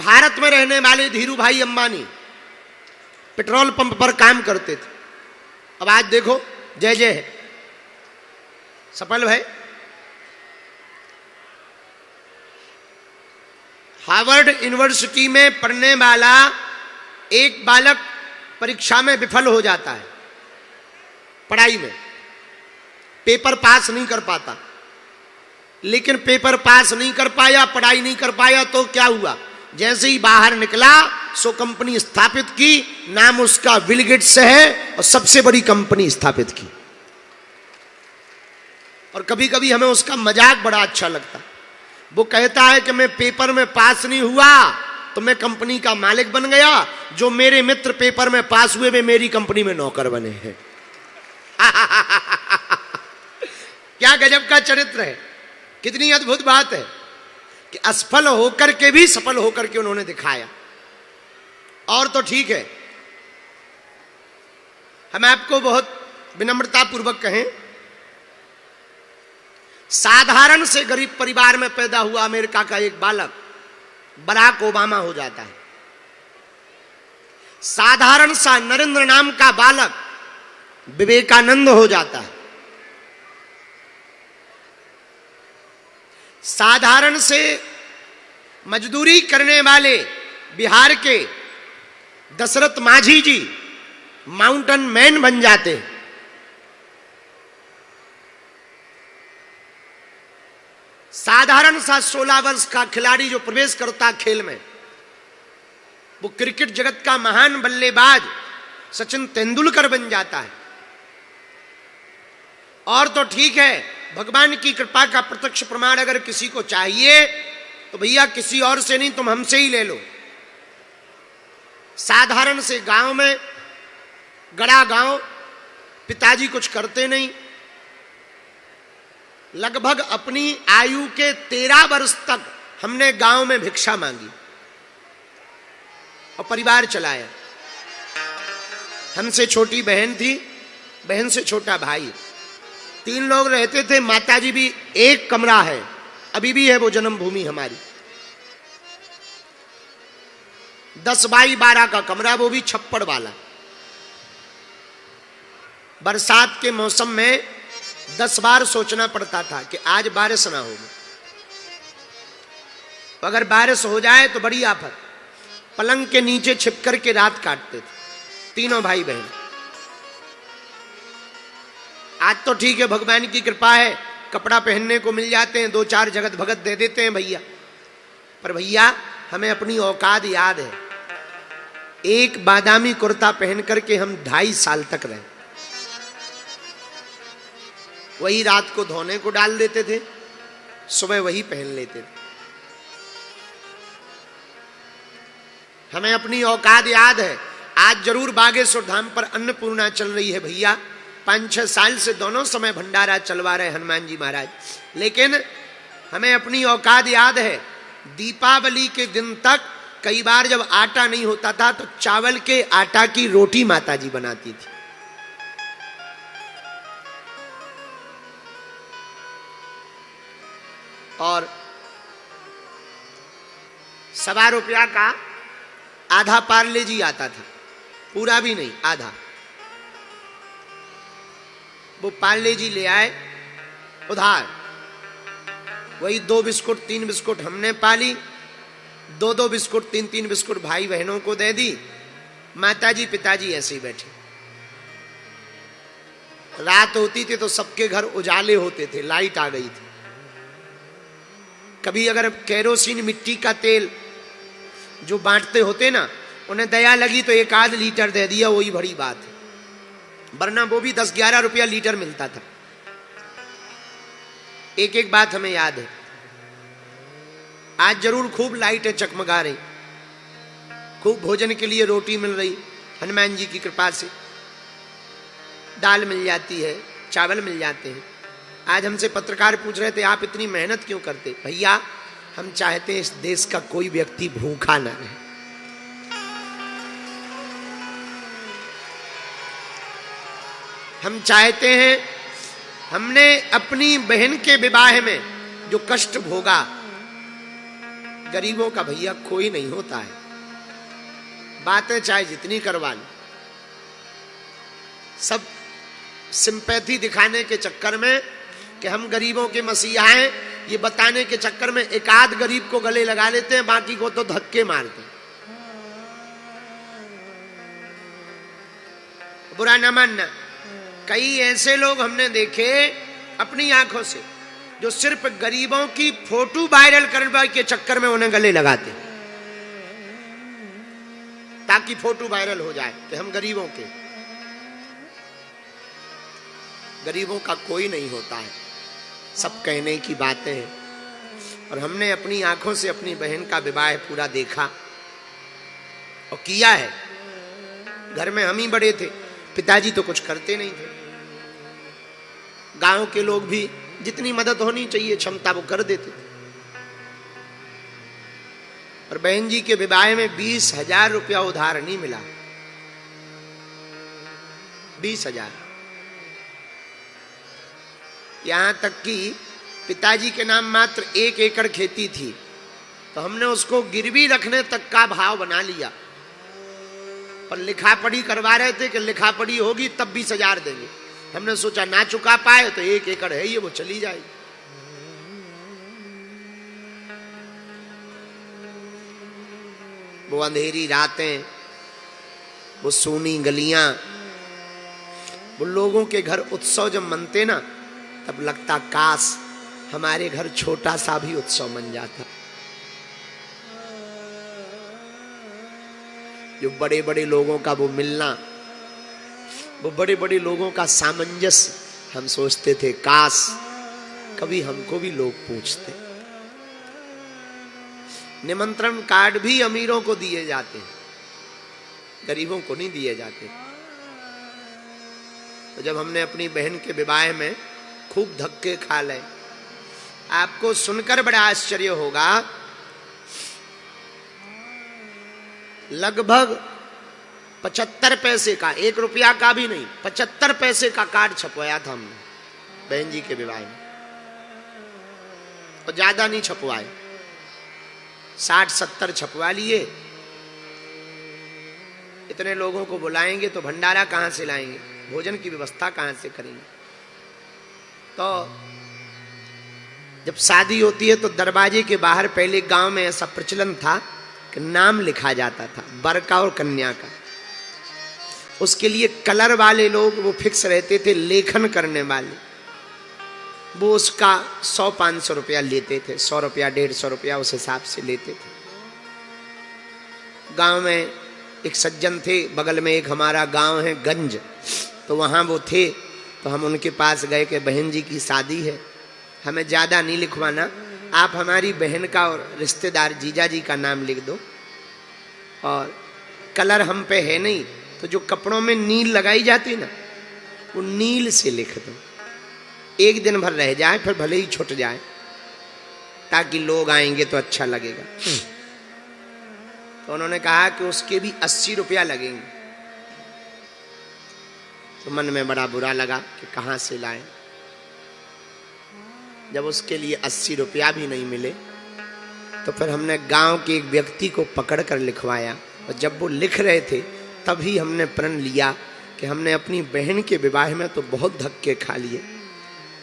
भारत में रहने वाले धीरू भाई अंबानी पेट्रोल पंप पर काम करते थे। अब आज देखो जय जय है, सफल भाई। हार्वर्ड यूनिवर्सिटी में पढ़ने वाला एक बालक परीक्षा में विफल हो जाता है, पढ़ाई में पेपर पास नहीं कर पाता। लेकिन पेपर पास नहीं कर पाया, पढ़ाई नहीं कर पाया, तो क्या हुआ? जैसे ही बाहर निकला सो कंपनी स्थापित की, नाम उसका बिल गेट्स है और सबसे बड़ी कंपनी स्थापित की। और कभी कभी हमें उसका मजाक बड़ा अच्छा लगता। वो कहता है कि मैं पेपर में पास नहीं हुआ तो मैं कंपनी का मालिक बन गया, जो मेरे मित्र पेपर में पास हुए वे मेरी कंपनी में नौकर बने हैं। क्या गजब का चरित्र है, कितनी अद्भुत बात है कि असफल होकर के भी सफल होकर के उन्होंने दिखाया। और तो ठीक है, हम आपको बहुत विनम्रता पूर्वक कहें, साधारण से गरीब परिवार में पैदा हुआ अमेरिका का एक बालक बराक ओबामा हो जाता है। साधारण सा नरेंद्र नाम का बालक विवेकानंद हो जाता है। साधारण से मजदूरी करने वाले बिहार के दशरथ माझी जी माउंटेन मैन बन जाते हैं। साधारण सा 16 वर्ष का खिलाड़ी जो प्रवेश करता खेल में, वो क्रिकेट जगत का महान बल्लेबाज सचिन तेंदुलकर बन जाता है। और तो ठीक है, भगवान की कृपा का प्रत्यक्ष प्रमाण अगर किसी को चाहिए तो भैया किसी और से नहीं, तुम हमसे ही ले लो। साधारण से गांव में, गड़ा गांव, पिताजी कुछ करते नहीं, लगभग अपनी आयु के 13 वर्ष तक हमने गांव में भिक्षा मांगी और परिवार चलाया। हमसे छोटी बहन थी, बहन से छोटा भाई, 3 लोग रहते थे। माताजी भी, एक कमरा है, अभी भी है वो जन्मभूमि हमारी, 10 बाई 12 का कमरा, वो भी छप्पड़ वाला। बरसात के मौसम में 10 बार सोचना पड़ता था कि आज बारिश ना होगी, तो अगर बारिश हो जाए तो बड़ी आफत। पलंग के नीचे छिप कर के रात काटते थे, तीनों भाई बहन। आज तो ठीक है, भगवान की कृपा है, कपड़ा पहनने को मिल जाते हैं, 2-4 जगत भगत दे देते हैं भैया। पर भैया हमें अपनी औकात याद है। एक बादामी कुर्ता पहन करके हम 2.5 साल तक रहे। वही रात को धोने को डाल देते थे, सुबह वही पहन लेते थे। हमें अपनी औकात याद है। आज जरूर बागेश्वर धाम पर अन्नपूर्णा चल रही है भैया, 5-6 साल से दोनों समय भंडारा चलवा रहे हनुमान जी महाराज, लेकिन हमें अपनी औकात याद है। दीपावली के दिन तक कई बार जब आटा नहीं होता था तो चावल के आटा की रोटी माताजी बनाती थी। और 1.25 रुपया का आधा पार्ले जी आता था, पूरा भी नहीं, आधा। वो पार्ले जी ले आए उधार, वही 2 बिस्कुट 3 बिस्कुट हमने पाली, 2-2 बिस्कुट 3-3 बिस्कुट भाई बहनों को दे दी। माताजी पिताजी ऐसे ही बैठे। रात होती थी तो सबके घर उजाले होते थे, लाइट आ गई थी। कभी अगर केरोसिन मिट्टी का तेल जो बांटते होते ना, उन्हें दया लगी तो 1-8 लीटर दे दिया, वही बड़ी बात है, वरना वो भी 10-11 रुपया लीटर मिलता था। एक एक बात हमें याद है। आज जरूर खूब लाइटें चकमगा रही, खूब भोजन के लिए रोटी मिल रही, हनुमान जी की कृपा से दाल मिल जाती है, चावल मिल जाते हैं। आज हमसे पत्रकार पूछ रहे थे आप इतनी मेहनत क्यों करते? भैया हम चाहते हैं इस देश का कोई व्यक्ति भूखा ना रहे। हम चाहते हैं, हमने अपनी बहन के विवाह में जो कष्ट भोगा गरीबों का भैया कोई नहीं होता है, बातें चाहे जितनी करवा लो, सब सिंपैथी दिखाने के चक्कर में कि हम गरीबों के मसीहा हैं, ये बताने के चक्कर में एक आध गरीब को गले लगा लेते हैं, बाकी को तो धक्के मारते हैं। बुरा न मानना, कई ऐसे लोग हमने देखे अपनी आंखों से जो सिर्फ गरीबों की फोटो वायरल करने के चक्कर में उन्हें गले लगाते, ताकि फोटो वायरल हो जाए कि हम गरीबों के। गरीबों का कोई नहीं होता है, सब कहने की बातें हैं। और हमने अपनी आंखों से अपनी बहन का विवाह पूरा देखा और किया है। घर में हम ही बड़े थे, पिताजी तो कुछ करते नहीं थे। गांव के लोग भी जितनी मदद होनी चाहिए क्षमता वो कर देते थे। और बहन जी के विवाह में 20,000 रुपया उधार नहीं मिला, 20,000। यहां तक कि पिताजी के नाम मात्र 1 एकड़ खेती थी, तो हमने उसको गिरवी रखने तक का भाव बना लिया। पर लिखा पढ़ी करवा रहे थे कि लिखा पढ़ी होगी तब 20,000 देंगे। हमने सोचा ना चुका पाए तो 1 एकड़ है ये, वो चली जाएगी। वो अंधेरी रातें, वो सूनी गलियां, वो लोगों के घर उत्सव जब मनते ना, तब लगता काश हमारे घर छोटा सा भी उत्सव मन जाता। जो बड़े बड़े लोगों का वो मिलना, वो बड़े बड़े लोगों का सामंजस्य, हम सोचते थे काश कभी हमको भी लोग पूछते। निमंत्रण कार्ड भी अमीरों को दिए जाते हैं, गरीबों को नहीं दिए जाते। तो जब हमने अपनी बहन के विवाह में खूब धक्के खा ले, आपको सुनकर बड़ा आश्चर्य होगा, लगभग 75 पैसे का, 1 रुपया का भी नहीं, 75 पैसे का कार्ड छपवाया था हमने बहन जी के विवाह में। और ज्यादा नहीं छपवाए, 60-70 छपवा लिए। इतने लोगों को बुलाएंगे तो भंडारा कहां से लाएंगे, भोजन की व्यवस्था कहां से करेंगे। तो जब शादी होती है तो दरवाजे के बाहर पहले गांव में ऐसा प्रचलन था कि नाम लिखा जाता था, वर का और कन्या का। उसके लिए कलर वाले लोग वो फिक्स रहते थे, लेखन करने वाले, वो उसका 100-500 रुपया लेते थे, 100 रुपया 150 रुपया उस हिसाब से लेते थे। गांव में एक सज्जन थे, बगल में एक हमारा गांव है गंज, तो वहां वो थे। तो हम उनके पास गए कि बहन जी की शादी है, हमें ज्यादा नहीं लिखवाना, आप हमारी बहन का और रिश्तेदार जीजा जी का नाम लिख दो, और कलर हम पे है नहीं, तो जो कपड़ों में नील लगाई जाती ना, वो नील से लिख दो, 1 दिन भर रह जाए, फिर भले ही छूट जाए, ताकि लोग आएंगे तो अच्छा लगेगा। तो उन्होंने कहा कि उसके भी 80 रुपया लगेंगे। तो मन में बड़ा बुरा लगा कि कहां से लाएं। जब उसके लिए 80 रुपया भी नहीं मिले, तो फिर हमने गांव के एक व्यक्ति को पकड़ कर लिखवाया। और जब वो लिख रहे थे तभी हमने प्रण लिया कि हमने अपनी बहन के विवाह में तो बहुत धक्के खा लिए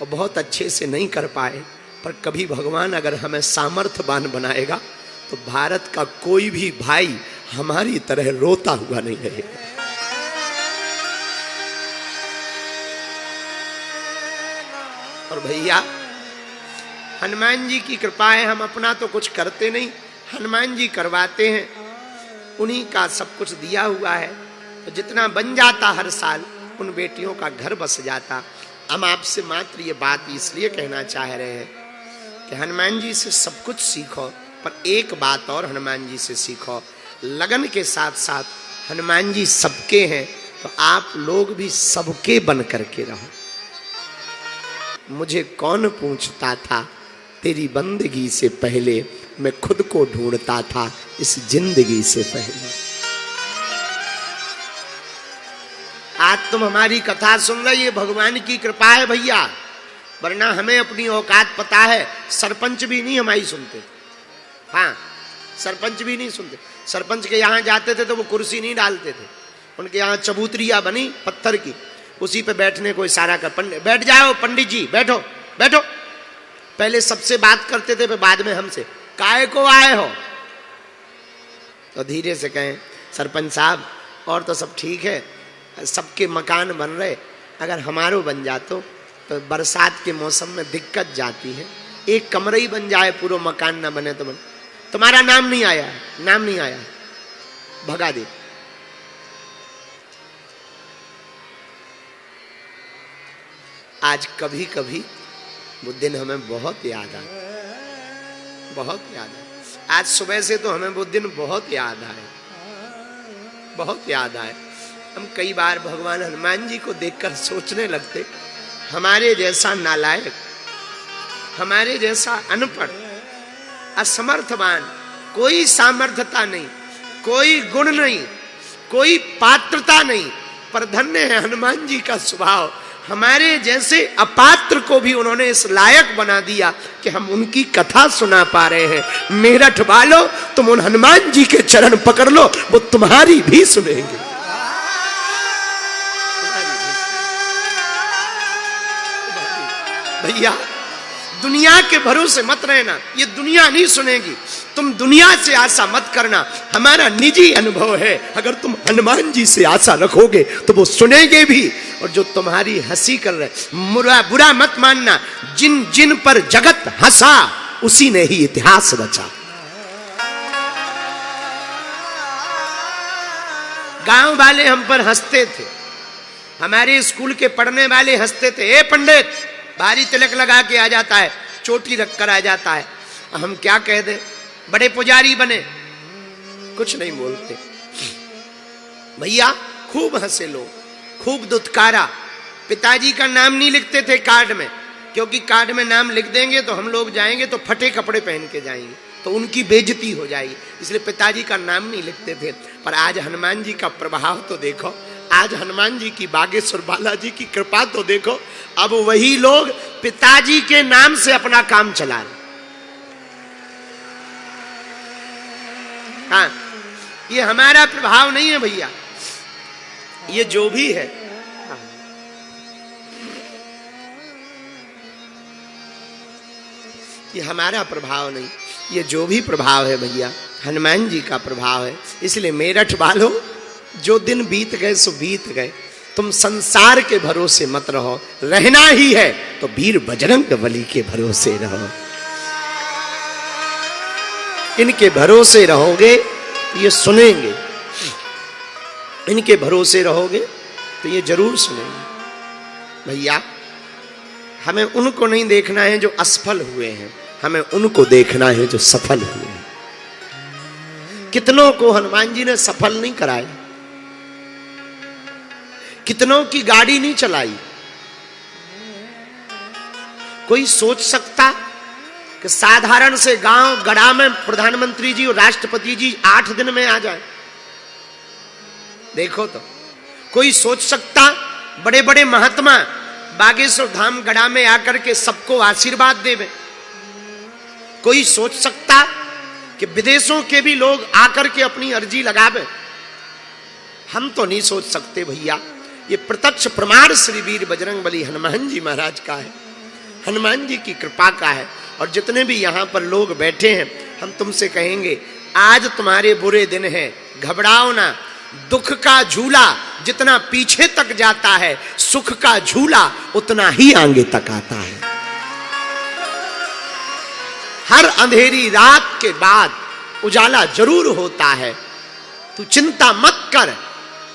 और बहुत अच्छे से नहीं कर पाए, पर कभी भगवान अगर हमें सामर्थ्यवान बनाएगा तो भारत का कोई भी भाई हमारी तरह रोता हुआ नहीं रहेगा। और भैया हनुमान जी की कृपा है, हम अपना तो कुछ करते नहीं, हनुमान जी करवाते हैं, उन्हीं का सब कुछ दिया हुआ है। तो जितना बन जाता हर साल, उन बेटियों का घर बस जाता। हम आपसे मात्र ये बात इसलिए कहना चाह रहे हैं कि हनुमान जी से सब कुछ सीखो, पर एक बात और हनुमान जी से सीखो, लगन के साथ साथ हनुमान जी सबके हैं, तो आप लोग भी सबके बन करके रहो। मुझे कौन पूछता था तेरी बंदगी से पहले, मैं खुद को ढूंढता था इस जिंदगी से पहले। आज तुम हमारी कथा सुन रहे, ये भगवान की कृपा है भैया, वरना हमें अपनी औकात पता है, सरपंच भी नहीं हमारी सुनते। हाँ, सरपंच भी नहीं सुनते। सरपंच के यहाँ जाते थे तो वो कुर्सी नहीं डालते थे, उनके यहाँ चबूतरिया बनी पत्थर की, उसी पे बैठने को इशारा कर, पंडित बैठ जाओ, पंडित जी बैठो बैठो। पहले सबसे बात करते थे, फिर बाद में हमसे, काहे को आए हो? तो धीरे से कहें, सरपंच साहब और तो सब ठीक है, सबके मकान बन रहे, अगर हमारो बन जातो तो बरसात के मौसम में दिक्कत जाती है, एक कमरा ही बन जाए, पूरा मकान ना बने तो बन। तुम्हारा नाम नहीं आया है, नाम नहीं आया है, भगा दे। आज कभी कभी वो दिन हमें बहुत याद आए, बहुत याद आए। आज सुबह से तो हमें वो दिन बहुत याद आए, बहुत याद आए। हम कई बार भगवान हनुमान जी को देखकर सोचने लगते, हमारे जैसा नालायक, हमारे जैसा अनपढ़, असमर्थवान, कोई सामर्थ्यता नहीं, कोई गुण नहीं, कोई पात्रता नहीं, पर धन्य है हनुमान जी का स्वभाव। हमारे जैसे अपात्र को भी उन्होंने इस लायक बना दिया कि हम उनकी कथा सुना पा रहे हैं। मेरठ वालों, तुम उन हनुमान जी के चरण पकड़ लो, वो तुम्हारी भी सुनेंगे। भैया दुनिया के भरोसे मत रहना, ये दुनिया नहीं सुनेगी, तुम दुनिया से आशा मत करना। हमारा निजी अनुभव है, अगर तुम हनुमान जी से आशा रखोगे तो वो सुनेंगे भी, और जो तुम्हारी हंसी कर रहे, बुरा मत मानना, जिन जिन पर जगत हंसा उसी ने ही इतिहास रचा। गांव वाले हम पर हंसते थे, हमारे स्कूल के पढ़ने वाले हंसते थे, ए पंडित भारी तिलक लगा के आ जाता है, चोटी रख कर आ जाता है। हम क्या कह दें, बड़े पुजारी बने, कुछ नहीं बोलते। भैया खूब हंसे लोग, खूब दुत्कारा। पिताजी का नाम नहीं लिखते थे कार्ड में, क्योंकि कार्ड में नाम लिख देंगे तो हम लोग जाएंगे तो फटे कपड़े पहन के जाएंगे, तो उनकी बेइज्जती हो जाएगी, इसलिए पिताजी का नाम नहीं लिखते थे। पर आज हनुमान जी का प्रभाव तो देखो, आज हनुमान जी की, बागेश्वर बालाजी की कृपा तो देखो, अब वही लोग पिताजी के नाम से अपना काम चला रहे। हाँ, ये हमारा प्रभाव नहीं है भैया, ये जो भी है। हाँ। ये हमारा प्रभाव नहीं, ये जो भी प्रभाव है भैया हनुमान जी का प्रभाव है। इसलिए मेरठ वालों, जो दिन बीत गए सो बीत गए, तुम संसार के भरोसे मत रहो, रहना ही है तो वीर बजरंग बली के भरोसे रहो। इनके भरोसे रहोगे ये सुनेंगे, इनके भरोसे रहोगे तो ये जरूर सुनेंगे। भैया हमें उनको नहीं देखना है जो असफल हुए हैं, हमें उनको देखना है जो सफल हुए हैं। कितनों को हनुमान जी ने सफल नहीं कराया, कितनों की गाड़ी नहीं चलाई। कोई सोच सकता कि साधारण से गांव गड़ा में प्रधानमंत्री जी और राष्ट्रपति जी 8 दिन में आ जाए? देखो तो कोई सोच सकता बड़े बड़े महात्मा बागेश्वर धाम गड़ा में आकर के सबको आशीर्वाद देवे? कोई सोच सकता कि विदेशों के भी लोग आकर के अपनी अर्जी लगावे? हम तो नहीं सोच सकते भैया। ये प्रत्यक्ष प्रमाण श्री वीर बजरंग बली हनुमान जी महाराज का है, हनुमान जी की कृपा का है। और जितने भी यहाँ पर लोग बैठे हैं, हम तुमसे कहेंगे आज तुम्हारे बुरे दिन हैं, घबराओ ना। दुख का झूला जितना पीछे तक जाता है, सुख का झूला उतना ही आगे तक आता है। हर अंधेरी रात के बाद उजाला जरूर होता है। तू चिंता मत कर,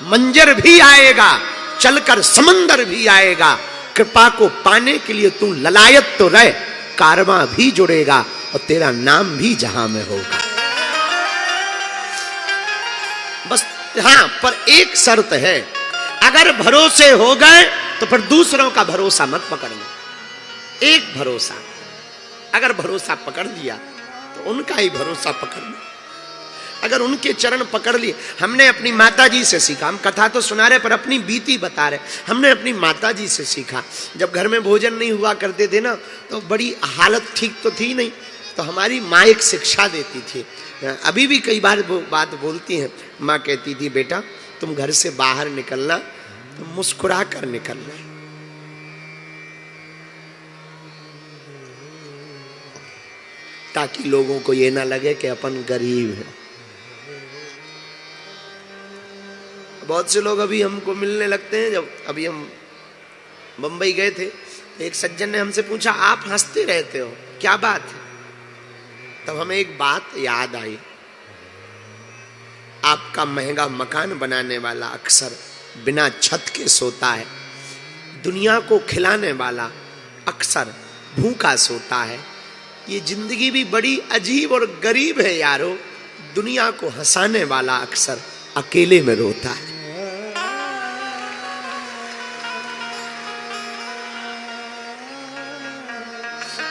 मंजर भी आएगा, चलकर समंदर भी आएगा। कृपा को पाने के लिए तू ललायत तो रह, कारवां भी जुड़ेगा और तेरा नाम भी जहां में होगा। बस हाँ, पर एक शर्त है, अगर भरोसे हो गए तो फिर दूसरों का भरोसा मत पकड़ना। एक भरोसा, अगर भरोसा पकड़ लिया तो उनका ही भरोसा पकड़ना। अगर उनके चरण पकड़ लिए, हमने अपनी माताजी से सीखा। हम कथा तो सुना रहे पर अपनी बीती बता रहे। हमने अपनी माताजी से सीखा, जब घर में भोजन नहीं हुआ करते थे ना, तो बड़ी हालत ठीक तो थी नहीं, तो हमारी माँ एक शिक्षा देती थी, अभी भी कई बार वो बात बोलती हैं। माँ कहती थी, बेटा तुम घर से बाहर निकलना तो मुस्कुरा कर निकलना, ताकि लोगों को ये ना लगे कि अपन गरीब हैं। बहुत से लोग अभी हमको मिलने लगते हैं। जब अभी हम बंबई गए थे, एक सज्जन ने हमसे पूछा, आप हंसते रहते हो, क्या बात है? तब हमें एक बात याद आई, आपका महंगा मकान बनाने वाला अक्सर बिना छत के सोता है, दुनिया को खिलाने वाला अक्सर भूखा सोता है। ये जिंदगी भी बड़ी अजीब और गरीब है यारो, दुनिया को हंसाने वाला अक्सर अकेले में रोता है।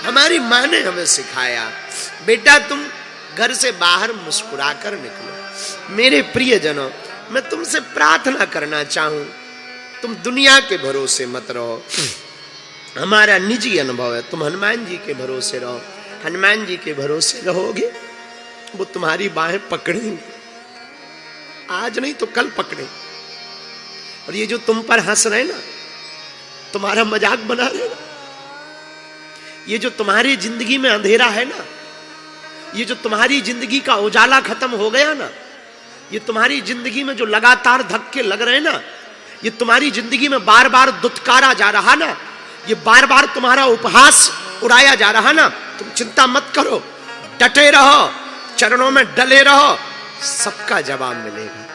हमारी माँ ने हमें सिखाया, बेटा तुम घर से बाहर मुस्कुरा कर निकलो। मेरे प्रियजनों, मैं तुमसे प्रार्थना करना चाहूं, तुम दुनिया के भरोसे मत रहो। हमारा निजी अनुभव है, तुम हनुमान जी के भरोसे रहो। हनुमान जी के भरोसे रहोगे, वो तुम्हारी बाहें पकड़ेंगे, आज नहीं तो कल पकड़े। और ये जो तुम पर हंस रहे ना, तुम्हारा मजाक बना रहे ना, ये जो तुम्हारी जिंदगी में अंधेरा है ना, ये जो तुम्हारी जिंदगी का उजाला खत्म हो गया ना, ये तुम्हारी जिंदगी में जो लगातार धक्के लग रहे हैं ना, ये तुम्हारी जिंदगी में बार बार दुत्कारा जा रहा ना, ये बार बार तुम्हारा उपहास उड़ाया जा रहा ना, तुम चिंता मत करो, डटे रहो, चरणों में डले रहो, सबका जवाब मिलेगा।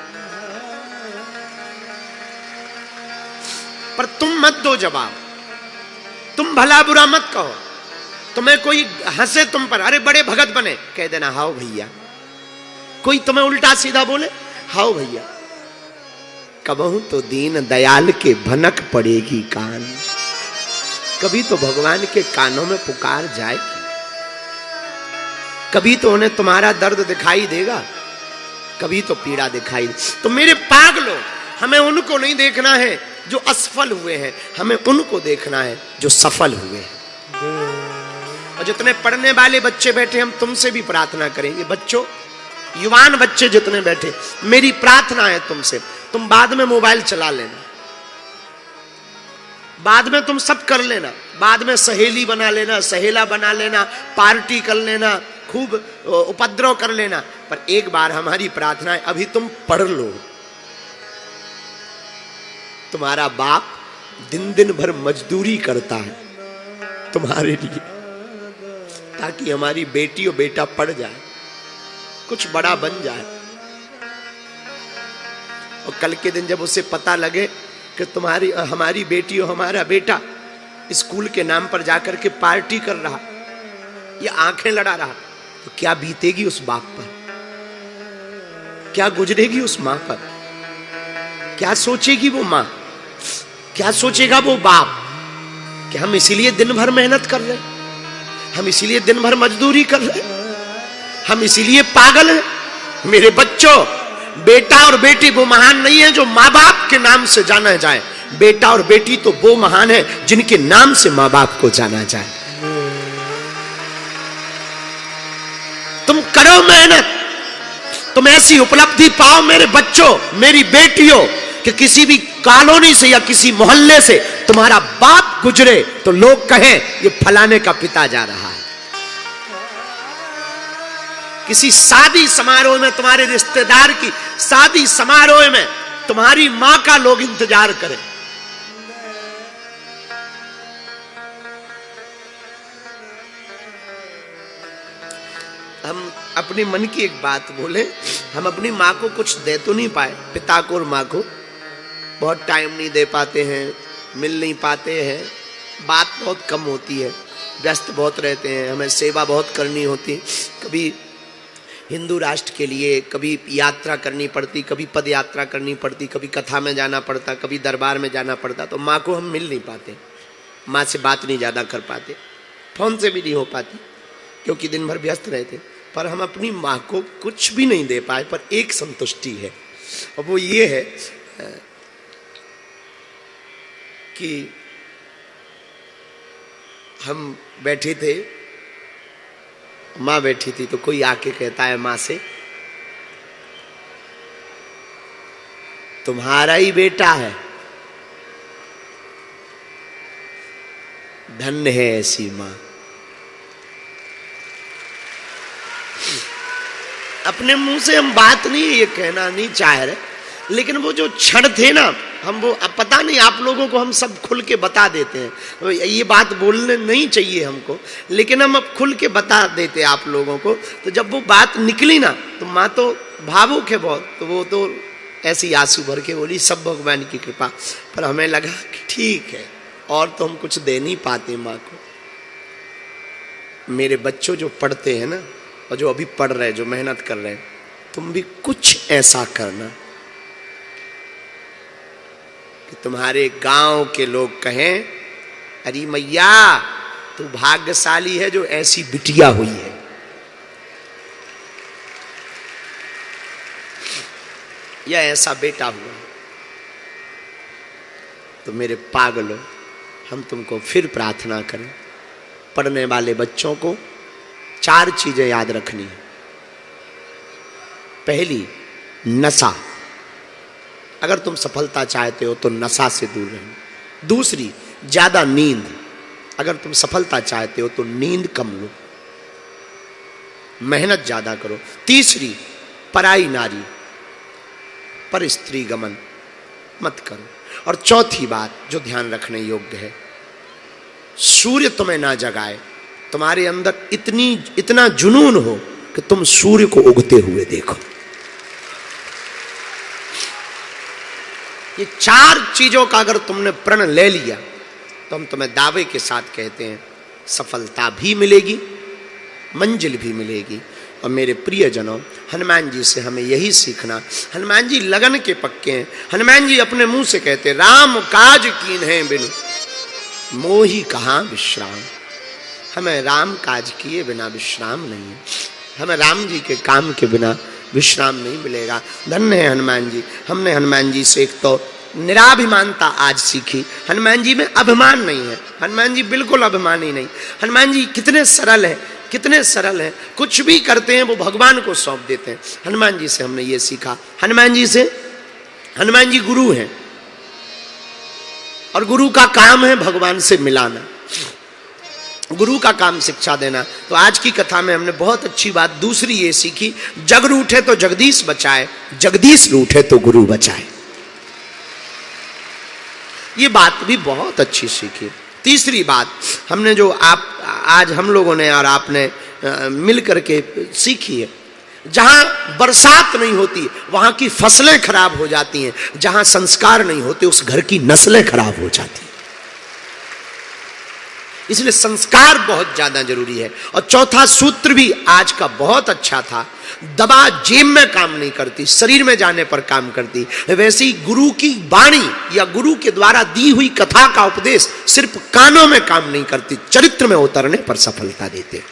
पर तुम मत दो जवाब, तुम भला बुरा मत कहो। तुम्हें कोई हंसे तुम पर, अरे बड़े भगत बने, कह देना हाओ भैया। कोई तुम्हें उल्टा सीधा बोले, हाओ भैया। कबहू तो दीन दयाल के भनक पड़ेगी कान, कभी तो भगवान के कानों में पुकार जाएगी, कभी तो उन्हें तुम्हारा दर्द दिखाई देगा, कभी तो पीड़ा दिखाई। तो मेरे पागलों, हमें उनको नहीं देखना है जो असफल हुए हैं, हमें उनको देखना है जो सफल हुए हैं। और जितने पढ़ने वाले बच्चे बैठे, हम तुमसे भी प्रार्थना करेंगे, बच्चों, युवान बच्चे जितने बैठे, मेरी प्रार्थना है तुमसे, तुम बाद में मोबाइल चला लेना, बाद में तुम सब कर लेना, बाद में सहेली बना लेना, सहेला बना लेना, पार्टी कर लेना, खूब उपद्रव कर लेना, पर एक बार हमारी प्रार्थना है, अभी तुम पढ़ लो। तुम्हारा बाप दिन दिन भर मजदूरी करता है तुम्हारे लिए, ताकि हमारी बेटी और बेटा पढ़ जाए, कुछ बड़ा बन जाए। और कल के दिन जब उसे पता लगे कि हमारी बेटी और हमारा बेटा स्कूल के नाम पर जाकर के पार्टी कर रहा, या आंखें लड़ा रहा, तो क्या बीतेगी उस बाप पर, क्या गुजरेगी उस मां पर, क्या सोचेगी वो मां, क्या सोचेगा वो बाप, कि हम इसीलिए दिन भर मेहनत कर रहे, हम इसीलिए दिन भर मजदूरी कर रहे, हम इसीलिए पागल हैं। मेरे बच्चों, बेटा और बेटी वो महान नहीं है जो माँ बाप के नाम से जाना जाए, बेटा और बेटी तो वो महान है जिनके नाम से माँ बाप को जाना जाए। तुम करो मेहनत, तुम ऐसी उपलब्धि पाओ मेरे बच्चों, मेरी बेटियों, कि किसी भी कॉलोनी से या किसी मोहल्ले से तुम्हारा बाप गुजरे तो लोग कहें ये फलाने का पिता जा रहा है। किसी शादी समारोह में, तुम्हारे रिश्तेदार की शादी समारोह में तुम्हारी मां का लोग इंतजार करें। हम अपनी मन की एक बात बोले, हम अपनी माँ को कुछ दे तो नहीं पाए, पिता को और माँ को बहुत टाइम नहीं दे पाते हैं, मिल नहीं पाते हैं, बात बहुत कम होती है, व्यस्त बहुत रहते हैं, हमें सेवा बहुत करनी होती, कभी हिंदू राष्ट्र के लिए कभी यात्रा करनी पड़ती, कभी पद यात्रा करनी पड़ती, कभी कथा में जाना पड़ता, कभी दरबार में जाना पड़ता, तो माँ को हम मिल नहीं पाते, माँ से बात नहीं ज़्यादा कर पाते, फोन से भी नहीं हो पाती क्योंकि दिन भर व्यस्त रहते। पर हम अपनी माँ को कुछ भी नहीं दे पाए, पर एक संतुष्टि है, और वो ये है कि हम बैठे थे माँ बैठी थी तो कोई आके कहता है माँ से, तुम्हारा ही बेटा है, धन्य है ऐसी माँ। अपने मुंह से हम बात नहीं ये कहना नहीं चाह रहे, लेकिन वो जो क्षण थे ना, हम वो अब पता नहीं आप लोगों को हम सब खुल के बता देते हैं, ये बात बोलने नहीं चाहिए हमको, लेकिन हम अब खुल के बता देते आप लोगों को। तो जब वो बात निकली ना तो माँ तो भावुक है बहुत, तो वो तो ऐसी आंसू भर के बोली सब भगवान की कृपा। पर हमें लगा कि ठीक है, और तो हम कुछ दे नहीं पाते माँ को। मेरे बच्चों जो पढ़ते हैं ना, और जो अभी पढ़ रहे हैं, जो मेहनत कर रहे हैं, तुम भी कुछ ऐसा करना कि तुम्हारे गांव के लोग कहें, अरे मैया तू भाग्यशाली है जो ऐसी बिटिया हुई है। या ऐसा बेटा हुआ। तो मेरे पागलों, हम तुमको फिर प्रार्थना करें, पढ़ने वाले बच्चों को 4 चीजें याद रखनी है। पहली, नशा, अगर तुम सफलता चाहते हो तो नशा से दूर रहना। दूसरी, ज्यादा नींद, अगर तुम सफलता चाहते हो तो नींद कम लो, मेहनत ज्यादा करो। तीसरी, पराई नारी पर स्त्री गमन मत करो। और चौथी बात जो ध्यान रखने योग्य है, सूर्य तुम्हें ना जगाए, तुम्हारे अंदर इतना जुनून हो कि तुम सूर्य को उगते हुए देखो। ये 4 चीजों का अगर तुमने प्रण ले लिया तो हम तुम्हें दावे के साथ कहते हैं सफलता भी मिलेगी, मंजिल भी मिलेगी। और मेरे प्रियजनों, हनुमान जी से हमें यही सीखना। हनुमान जी लगन के पक्के हैं। हनुमान जी अपने मुंह से कहते, राम काज कीन है बिनु मोही कहाँ विश्राम। हमें राम काज किए बिना विश्राम नहीं है, हमें राम जी के काम के बिना विश्राम नहीं मिलेगा। धन्य है हनुमान जी। हमने हनुमान जी से एक तो निराभिमानता आज सीखी। हनुमान जी में अभिमान नहीं है, हनुमान जी बिल्कुल अभिमानी नहीं। हनुमान जी कितने सरल है, कितने सरल है, कुछ भी करते हैं वो भगवान को सौंप देते हैं। हनुमान जी से हमने ये सीखा। हनुमान जी गुरु हैं, और गुरु का काम है भगवान से मिलाना, गुरु का काम शिक्षा देना। तो आज की कथा में हमने बहुत अच्छी बात दूसरी ये सीखी, जग रूठे तो जगदीश बचाए, जगदीश रूठे तो गुरु बचाए। ये बात भी बहुत अच्छी सीखी। तीसरी बात हमने जो आज हम लोगों ने और आपने मिल करके सीखी है, जहां बरसात नहीं होती वहां की फसलें खराब हो जाती हैं, जहां संस्कार नहीं होते उस घर की नस्लें खराब हो जाती हैं। इसलिए संस्कार बहुत ज्यादा जरूरी है। और चौथा सूत्र भी आज का बहुत अच्छा था, दवा जेब में काम नहीं करती, शरीर में जाने पर काम करती। वैसे ही गुरु की वाणी या गुरु के द्वारा दी हुई कथा का उपदेश सिर्फ कानों में काम नहीं करती, चरित्र में उतरने पर सफलता देते।